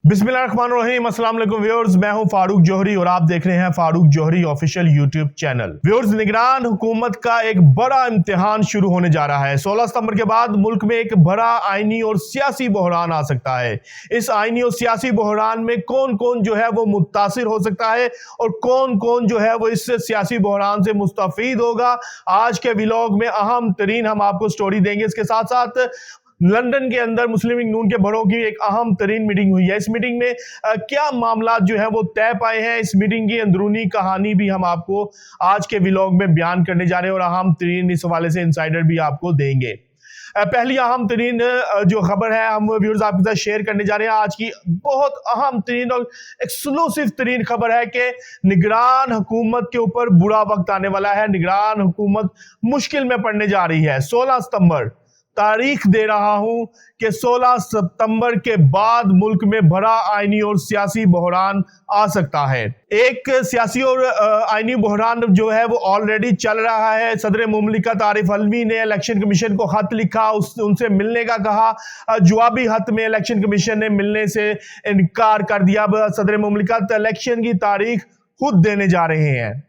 बिस्मिल्लाहिर्रहमानिर्रहीम, अस्सलाम वालेकुम व्यूअर्स। मैं हूं फारूक जौहरी और आप देख रहे हैं फारूक जौहरी ऑफिशियल यूट्यूब चैनल। व्यूअर्स, निगरान हुकूमत का एक बड़ा इम्तिहान शुरू होने जा रहा है। 16 सितंबर के बाद मुल्क में एक बड़ा आईनी और सियासी बहरान आ सकता है। इस आईनी और सियासी बहरान में कौन कौन जो है वो मुतासिर हो सकता है और कौन कौन जो है वो इस सियासी बहरान से मुस्तफीद होगा, आज के व्लॉग में अहम तरीन हम आपको स्टोरी देंगे। इसके साथ साथ लंदन के अंदर मुस्लिम लीग नून के बड़ों की एक अहम तरीन मीटिंग हुई है। इस मीटिंग में क्या मामला जो है वो तय पाए हैं, इस मीटिंग की अंदरूनी कहानी भी हम आपको आज के व्लॉग में बयान करने जा रहे हैं और अहम तरीन इस हवाले से इंसाइडर भी आपको देंगे। पहली अहम तरीन जो खबर है हम व्यूअर्स आपके साथ शेयर करने जा रहे हैं। आज की बहुत अहम तरीन और एक्सक्लूसिव तरीन खबर है कि निगरान हुकूमत के ऊपर बुरा वक्त आने वाला है। निगरान हुकूमत मुश्किल में पड़ने जा रही है। 16 सितंबर तारीख दे रहा हूं कि 16 सितंबर के बाद मुल्क में बड़ा आईनी और सियासी बहरान आ सकता है। एक सियासी और आईनी बहरान जो है वो ऑलरेडी चल रहा है। सदर मुमलिकत आरिफ अलवी ने इलेक्शन कमीशन को खत लिखा, उनसे मिलने का कहा। जवाबी खत में इलेक्शन कमीशन ने मिलने से इनकार कर दिया। सदर मुमलिकत इलेक्शन की तारीख खुद देने जा रहे हैं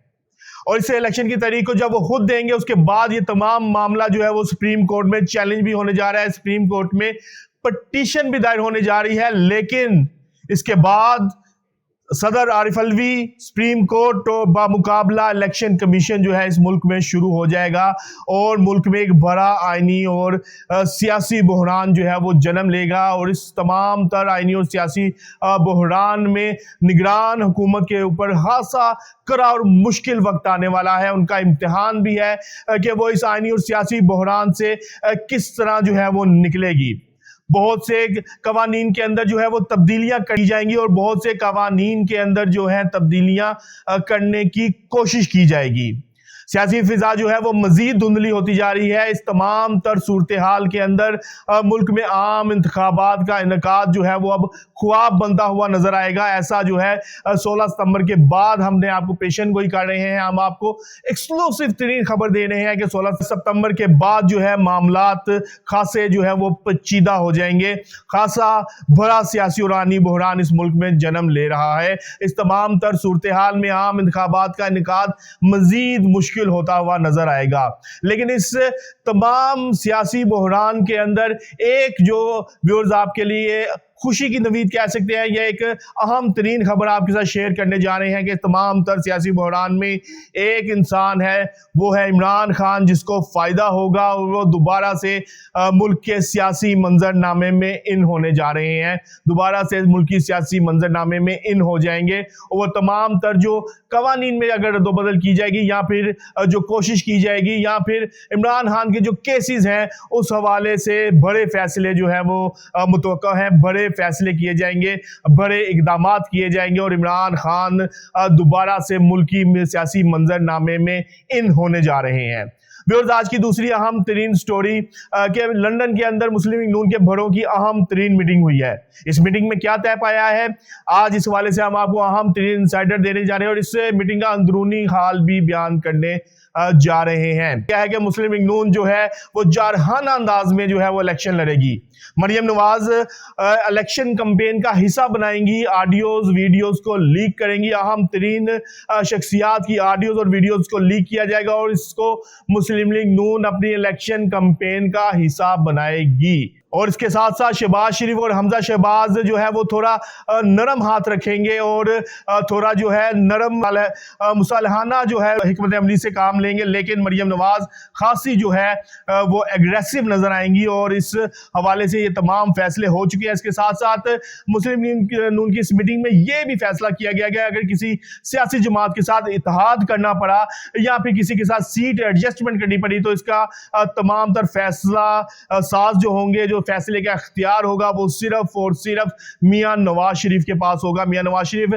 और इस इलेक्शन की तारीख को जब वो खुद देंगे उसके बाद ये तमाम मामला जो है वो सुप्रीम कोर्ट में चैलेंज भी होने जा रहा है। सुप्रीम कोर्ट में पिटीशन भी दायर होने जा रही है। लेकिन इसके बाद सदर आरिफ अलवी, सुप्रीम कोर्ट और बामुकाबला इलेक्शन कमीशन जो है इस मुल्क में शुरू हो जाएगा और मुल्क में एक बड़ा आईनी और सियासी बहरान जो है वो जन्म लेगा। और इस तमाम तर आईनी और सियासी बहरान में निगरान हुकूमत के ऊपर खासा कड़ा और मुश्किल वक्त आने वाला है। उनका इम्तिहान भी है कि वो इस आईनी और सियासी बहरान से किस तरह जो है वो निकलेगी। बहुत से कवानीन के अंदर जो है वो तब्दीलियां की जाएंगी और बहुत से कवानीन के अंदर जो है तब्दीलियां करने की कोशिश की जाएगी। सियासी फिजा जो है वो मजीद धुंधली होती जा रही है। इस तमाम तर सूरत हाल के अंदर मुल्क में आम इंतखाबात का इनेकाद जो है वो अब ख्वाब बनता हुआ नजर आएगा। ऐसा जो है 16 सितंबर के बाद हमने आपको पेशन गोई कर रहे हैं। हम आपको एक्सक्लूसिव तरीन खबर दे रहे हैं कि 16 सितंबर के बाद जो है मामलात खासे जो है वो पेचीदा हो जाएंगे। खासा बड़ा सियासी और आनी बहरान इस मुल्क में जन्म ले रहा है। इस तमाम तर सूरत हाल में आम इंतखाबात का इनेकाद मजीद मुश्किल होता हुआ नजर आएगा। लेकिन इस तमाम सियासी बहरान के अंदर एक जो व्यूअर्स आपके लिए खुशी की नवीद कह सकते हैं, यह एक अहम तरीन खबर आपके साथ शेयर करने जा रहे हैं कि तमाम तर सियासी बहरान में एक इंसान है, वो है इमरान खान, जिसको फायदा होगा और वो दोबारा से मुल्क के सियासी मंजरनामे में इन होने जा रहे हैं। दोबारा से मुल्की सियासी मंजरनामे में इन हो जाएंगे और वो तमाम तर जो कवानीन में अगर रद्दोबदल की जाएगी या फिर जो कोशिश की जाएगी या फिर इमरान खान के जो केसेस हैं उस हवाले से बड़े फैसले जो है वो मुतवक्का है, बड़े फैसले किए जाएंगे, बड़े इकदामात किए जाएंगे और इमरान खान दोबारा से मुल्की सियासी मंजरनामे में इन होने जा रहे हैं। व्यूअर्स, आज की दूसरी अहम तरीन स्टोरी कि लंदन के अंदर मुस्लिम लीग नून के बड़ों की अहम तरीन मीटिंग हुई है। इस मीटिंग में क्या तय पाया है, आज इस हवाले से हम आपको अहम तरीन इंसाइडर देने जा रहे हैं और इस मीटिंग का अंदरूनी हाल भी बयान करने जा रहे हैं। क्या है कि मुस्लिम लीग नून जो है वो जारहाना अंदाज में जो है वो इलेक्शन लड़ेगी। मरियम नवाज इलेक्शन कैंपेन का हिस्सा बनाएंगी, ऑडियोज वीडियोस को लीक करेंगी। अहम तरीन शख्सियात की ऑडियोज और वीडियोस को लीक किया जाएगा और इसको मुस्लिम लीग नून अपनी इलेक्शन कैंपेन का हिस्सा बनाएगी। और इसके साथ साथ शहबाज शरीफ और हमजा शहबाज जो है वो थोड़ा नरम हाथ रखेंगे और थोड़ा जो है नरम मुसालहाना जो है हिकमत अमली से काम लेंगे। लेकिन मरियम नवाज खासी जो है वो एग्रेसिव नजर आएंगी और इस हवाले से ये तमाम फैसले हो चुके हैं। इसके साथ साथ मुस्लिम लीग नून की इस मीटिंग में ये भी फैसला किया गया कि अगर किसी सियासी जमात के साथ इत्तेहाद करना पड़ा या फिर किसी के साथ सीट एडजस्टमेंट करनी पड़ी तो इसका तमाम तर फैसला साज जो होंगे, जो फैसले का अख्तियार होगा वो सिर्फ और सिर्फ मियां नवाज शरीफ के पास होगा। मियां नवाज शरीफ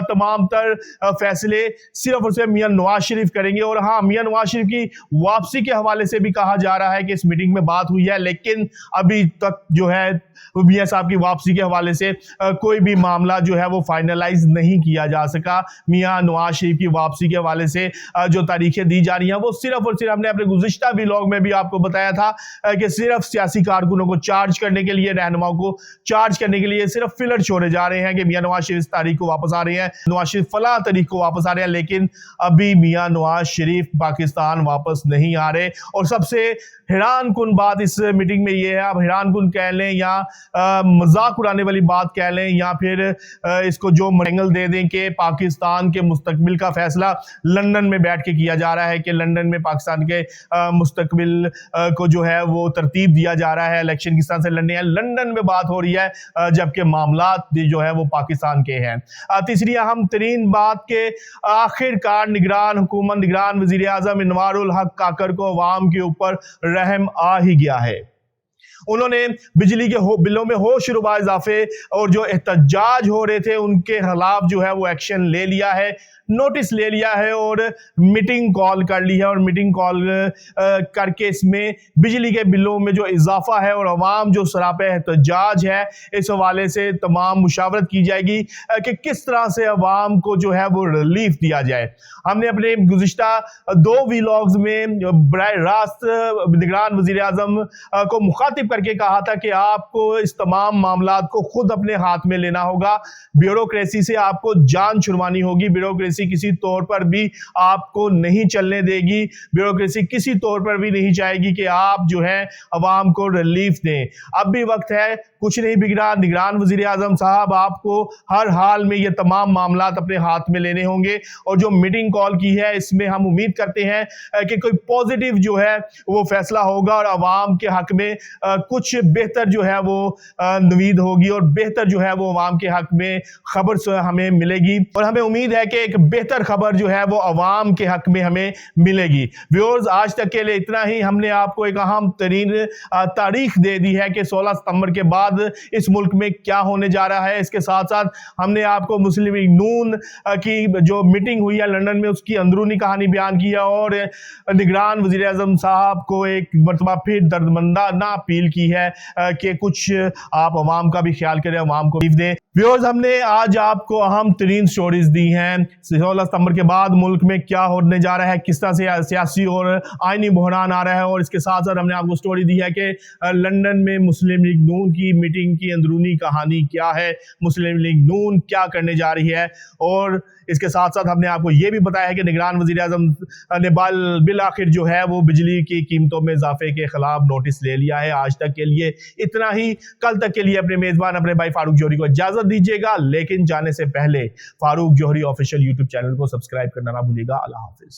तमाम तर फैसले सिर्फ और सिर्फ मियां नवाज शरीफ करेंगे। और हाँ, मियां नवाज शरीफ की वापसी के हवाले से भी कहा जा रहा है कि इस मीटिंग में बात हुई है, लेकिन अभी तक जो है मियां साहब की वापसी के हवाले से कोई भी मामला जो है वो फाइनलाइज नहीं किया जा सका। मियां नवाज शरीफ की वापसी के हवाले से जो तारीखें दी जा रही हैं वो सिर्फ और सिर्फ हमने अपने गुज़िश्ता व्लॉग में भी आपको बताया था कि सिर्फ सियासी कारकुनों को चार्ज करने के लिए, रहनुमाओं को चार्ज करने के लिए सिर्फ फिलर छोड़े जा रहे हैं कि मियां नवाज शरीफ इस तारीख को वापस आ रहे हैं, नवाज शरीफ फला तारीख को वापस आ रहे हैं, लेकिन अभी मियां नवाज शरीफ पाकिस्तान वापस नहीं आ रहे। और सबसे हैरान कुन बात इस मीटिंग में ये है, आप हैरान कुन कह लें या मजाक उड़ाने वाली बात कह लें या फिर इसको जो एंगल दे दें कि पाकिस्तान के मुस्तकबिल का फैसला लंदन में बैठ के किया जा रहा है, कि लंदन में पाकिस्तान के मुस्तकबिल को जो है वो तरतीब दिया जा रहा है, इलेक्शन किस तरह से लड़ने हैं, लंदन में बात हो रही है, जबकि मामला जो है वो पाकिस्तान के हैं। तीसरी अहम तरीन बात के आखिरकार निगरान हुकूमत, निगरान वजीर आजम इनवारुल हक काकर को अवाम के ऊपर रहम आ ही गया है। उन्होंने बिजली के बिलों में होशरुबा इजाफे और जो एहतजाज हो रहे थे उनके खिलाफ जो है वो एक्शन ले लिया है, नोटिस ले लिया है और मीटिंग कॉल कर ली है। और मीटिंग कॉल करके इसमें बिजली के बिलों में जो इजाफा है और अवाम जो सरापे एहतजाज है, इस हवाले से तमाम मुशावरत की जाएगी कि किस तरह से अवाम को जो है वो रिलीफ दिया जाए। हमने अपने गुज़िश्ता 2 व्लॉग्स में बराह रास्त निगरान वज़ीर आज़म को मुखातिब करके कहा था कि आपको इस तमाम मामलात को खुद अपने हाथ में लेना होगा, ब्यूरोक्रेसी से आपको जान छुड़वानी होगी, ब्यूरोक्रेसी किसी तौर पर भी आपको नहीं चलने देगी, ब्यूरोक्रेसी किसी तौर पर भी नहीं चाहेगी कि आप जो है अवाम को रिलीफ दें। अब भी वक्त है, कुछ नहीं बिगड़ा, निगरान वज़ीर आज़म साहब आपको हर हाल में ये तमाम मामलात अपने हाथ में लेने होंगे। और जो मीटिंग कॉल की है इसमें हम उम्मीद करते हैं कि कोई पॉजिटिव जो है वो फैसला होगा और अवाम के हक में कुछ बेहतर जो है वो नवीद होगी और बेहतर जो है वो अवाम के हक में खबर हमें मिलेगी। और हमें उम्मीद है कि एक बेहतर खबर जो है वो अवाम के हक में हमें मिलेगी। व्यूअर्स, आज तक के लिए इतना ही। हमने आपको एक अहम तरीन तारीख दे दी है कि 16 सितंबर के बाद इस मुल्क में क्या होने जा रहा है। इसके साथ साथ हमने आपको मुस्लिम लीग नून की जो मीटिंग हुई है लंदन में उसकी अंदरूनी कहानी बयान की है और निगरान वज़ीर आज़म साहब को एक मरतबा फिर दर्दमंदाना अपील की है कि कुछ आप अवाम का भी ख्याल करें, अवाम को रिलीफ दें। व्यूअर्स, हमने आज आपको अहम तरीन स्टोरीज दी हैं 16 सितंबर के बाद मुल्क में क्या होने जा रहा है, किस तरह से सियासी और आईनी बहरान आ रहा है। और इसके साथ साथ हमने आपको स्टोरी दी है कि लंदन में मुस्लिम लीग नून की मीटिंग की अंदरूनी कहानी क्या है, मुस्लिम लीग नून क्या करने जा रही है। और इसके साथ साथ हमने आपको ये भी बताया है कि निगरान वज़ीर आज़म ने बिल आखिर जो है वो बिजली की कीमतों में इजाफे के खिलाफ नोटिस ले लिया है। आज तक के लिए इतना ही। कल तक के लिए अपने मेजबान अपने भाई फारूक जौहरी को इजाजत दीजिएगा, लेकिन जाने से पहले फारूक जौहरी ऑफिशियल यूट्यूब चैनल को सब्सक्राइब करना ना भूलिएगा। अल्लाह हाफिज।